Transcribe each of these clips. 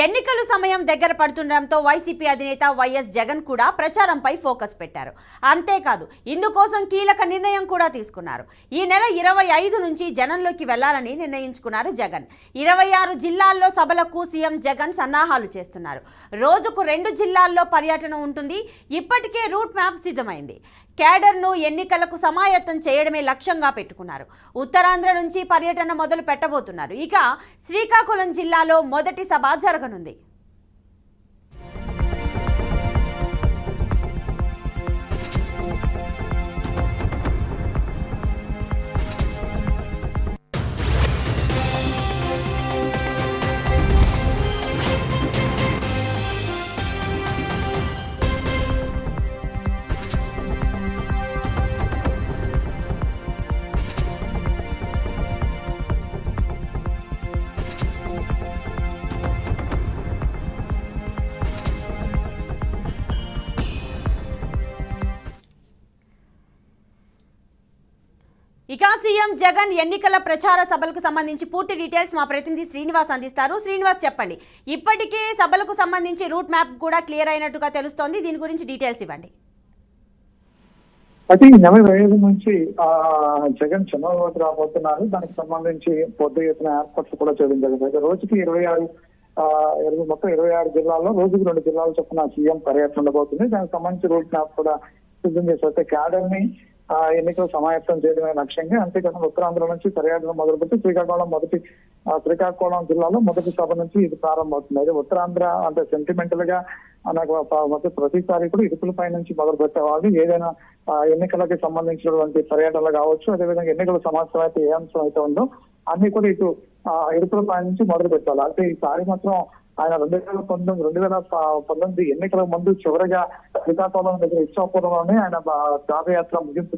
ఎన్నికల సమయం దగ్గర పడుతుండటంతో వైసీపీ అధినేత వైఎస్ జగన్ కూడా ప్రచారంపై ఫోకస్ పెట్టారు. అంతేకాదు ఇందుకోసం కీలక నిర్ణయం కూడా తీసుకున్నారు. ఈ నెల 25 నుంచి జనంలోకి వెళ్లాలని నిర్ణయించుకున్నారు జగన్. 26 జిల్లాల్లో సభలకు సీఎం జగన్ సన్నాహాలు చేస్తున్నారు. రోజుకు 2 జిల్లాల్లో పర్యటన ఉంటుంది. ఇప్పటికే రూట్ మ్యాప్ సిద్ధమైంది. కేడర్ను ఎన్నికలకు సమాయత్తం చేయడమే లక్ష్యంగా పెట్టుకున్నారు. ఉత్తరాంధ్ర నుంచి పర్యటన మొదలు పెట్టబోతున్నారు. ఇక శ్రీకాకుళం జిల్లాలో మొదటి సభ జరగనుంది. ఇక సీఎం జగన్ ఎన్నికల ప్రచార సభలకు సంబంధించి పూర్తి డీటెయిల్స్ మా ప్రతినిధి శ్రీనివాస్ అందిస్తారు. శ్రీనివాస్, చెప్పండి. ఇప్పటికే సభలకు సంబంధించి రూట్ మ్యాప్ కూడా క్లియర్ అయినట్టుగా తెలుస్తోంది. దీని గురించి డీటెయిల్స్ ఇవ్వండి. అయితే ఈ నెల 25 నుంచి జగన్ చెన్నైలోకి రాబోతున్నారు. దానికి సంబంధించి పెద్ద ఎత్తున ఏర్పాట్లు కూడా చేయడం జరిగింది. రోజుకి 26 మొత్తం 26 జిల్లాల్లో రోజుకి 2 జిల్లాలు చొప్పున సీఎం పర్యటన ఉండబోతుంది. దానికి సంబంధించి రూట్ మ్యాప్ కూడా సిద్ధం చేసి క్యాడర్ ని ఎన్నికలు సమాయత్తం చేయడమే లక్ష్యంగా. అంతేకాకుండా ఉత్తరాంధ్ర నుంచి పర్యటన మొదలుపెట్టి శ్రీకాకుళం జిల్లాలో మొదటి సభ నుంచి ఇది ప్రారంభమవుతుంది. అయితే ఉత్తరాంధ్ర అంటే సెంటిమెంటల్ గా నాకు ప్రతిసారి కూడా ఇరుకులపై నుంచి మొదలు పెట్టేవాళ్ళు. ఏదైనా ఎన్నికలకి సంబంధించినటువంటి పర్యటనలు కావచ్చు, అదేవిధంగా ఎన్నికల సమాచారం అయితే ఏ అంశం అయితే ఉందో అన్ని కూడా ఇటు ఇరుకులపై నుంచి మొదలు పెట్టాలి. అయితే ఈసారి మాత్రం ఆయన 2019 ఎన్నికల ముందు చివరిగా శ్రీకాకుళం దగ్గర ఇచ్చాపురంలోనే ఆయన పాదయాత్ర ముగింపు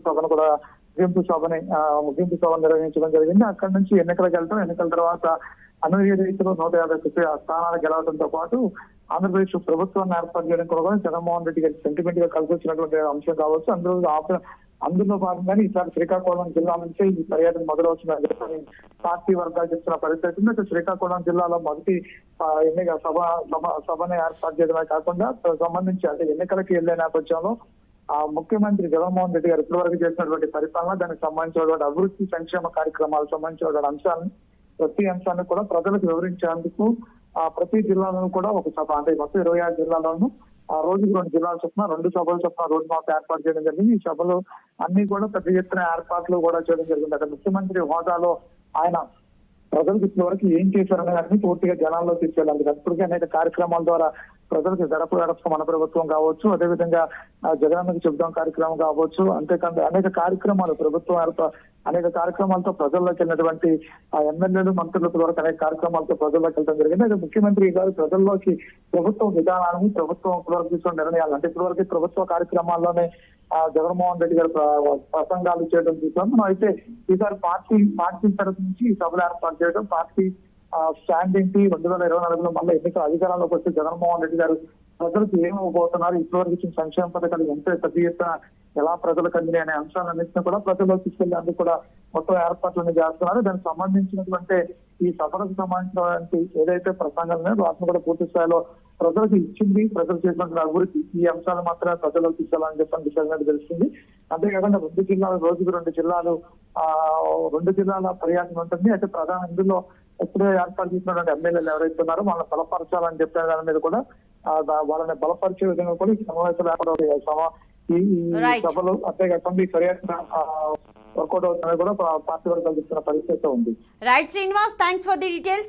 సభని నిర్వహించడం జరిగింది. అక్కడి నుంచి ఎన్నికలకు వెళ్తాం. ఎన్నికల తర్వాత అన్ని రీతిలో 150 స్థానాలు గెలవడంతో పాటు ఆంధ్రప్రదేశ్ ప్రభుత్వాన్ని ఏర్పాటు చేయడం కూడా జగన్మోహన్ రెడ్డి గారి సెంటిమెంట్ గా కలిసి వచ్చినటువంటి అంశం కావచ్చు. అందులో భాగంగానే ఈసారి శ్రీకాకుళం జిల్లా నుంచే ఈ పర్యటన మొదలవుతుందని చెప్పి పార్టీ వర్గాలు చెప్తున్న పరిస్థితి ఉంది. శ్రీకాకుళం జిల్లాలో మొదటి ఎన్నిక సభని ఏర్పాటు చేయడమే కాకుండా సంబంధించి అంటే ఎన్నికలకి వెళ్లే నేపథ్యంలో ముఖ్యమంత్రి జగన్మోహన్ రెడ్డి గారు ఇప్పటివరకు చేసినటువంటి పరిపాలన, దానికి సంబంధించినటువంటి అభివృద్ధి సంక్షేమ కార్యక్రమాలకు సంబంధించినటువంటి అంశాలను ప్రతి అంశాన్ని కూడా ప్రజలకు వివరించేందుకు ప్రతి జిల్లాలను కూడా ఒక సభ అంటే మొత్తం 26 జిల్లాలోనూ రోజుకు 2 జిల్లాల చొప్పున 2 సభల చొప్పున రోడ్ మ్యాప్ ఏర్పాటు చేయడం జరిగింది. ఈ సభలు అన్ని కూడా పెద్ద ఎత్తున ఏర్పాట్లు కూడా చేయడం జరిగింది. అక్కడ ముఖ్యమంత్రి హోదాలో ఆయన ప్రజలకు ఇప్పటి వరకు ఏం చేశారనే దాన్ని పూర్తిగా జనాల్లో తీసుకెళ్ళాలి. అప్పటికే అనేక కార్యక్రమాల ద్వారా ప్రజలకు గడప మన ప్రభుత్వం కావచ్చు, అదేవిధంగా జగనన్నకి చెబుదాం కార్యక్రమం కావచ్చు, అంతేకాదు అనేక కార్యక్రమాలు అనేక కార్యక్రమాలతో ప్రజల్లోకి వెళ్ళినటువంటి ఎమ్మెల్యేలు మంత్రుల వరకు అనేక కార్యక్రమాలతో ప్రజల్లోకి వెళ్ళడం జరిగింది. అయితే ముఖ్యమంత్రి గారు ప్రజల్లోకి ప్రభుత్వ విధానాన్ని ప్రభుత్వం ఇప్పటివరకు తీసుకున్న నిర్ణయాలు అంటే ఇప్పటివరకు ప్రభుత్వ కార్యక్రమాల్లోనే జగన్మోహన్ రెడ్డి గారు ప్రసంగాలు చేయడం చూసాం మనం. అయితే ఈసారి పార్టీ తరఫు నుంచి ఈ సభలు ఏర్పాటు చేయడం, పార్టీ స్టాండ్ ఏంటి, 2024లో మళ్ళీ ఎన్నికల అధికారంలోకి వచ్చి జగన్మోహన్ రెడ్డి గారు ప్రజలకు ఏమవబోతున్నారు, ఇప్పటివరకు ఇచ్చిన సంక్షేమ పథకాలు ఎంత పెద్ద ఎత్తున ఎలా ప్రజలకు అందినాయి అనే అంశాలన్నింటినీ కూడా ప్రజల్లోకి తీసుకెళ్లేందుకు కూడా మొత్తం ఏర్పాట్లన్నీ చేస్తున్నారు. దానికి సంబంధించినటువంటి ఈ సభలకు సంబంధించినటువంటి ఏదైతే ప్రసంగాలు ఉన్నాయో వాటిని కూడా పూర్తి స్థాయిలో ప్రజలకు ఇచ్చింది, ప్రజలు చేసినటువంటి అభివృద్ధి ఈ అంశాలు మాత్రమే ప్రజలకు తీసుకెళ్లాలని చెప్పి తెలుస్తుంది. అంతేకాకుండా 2 జిల్లాలు రోజుకు 2 జిల్లాలు 2 జిల్లాల పర్యటన ఉంటుంది. అయితే ప్రధాన ఇందులో ఎప్పుడే ఏర్పాటు చేసినటువంటి ఎమ్మెల్యేలు ఎవరైతే ఉన్నారో వాళ్ళని బలపరచాలని చెప్పిన దాని మీద కూడా వాళ్ళని బలపరిచే విధంగా కూడా ఈ సమావేశాలు ఏర్పడే ఈ సభలు అంతేకాకుండా ఈ పర్యటన వర్కౌట్ అవుతుందని కూడా పార్టీ వర్గాలు చెప్తున్న పరిస్థితి ఉంది. Right Srinivas, thanks for the details.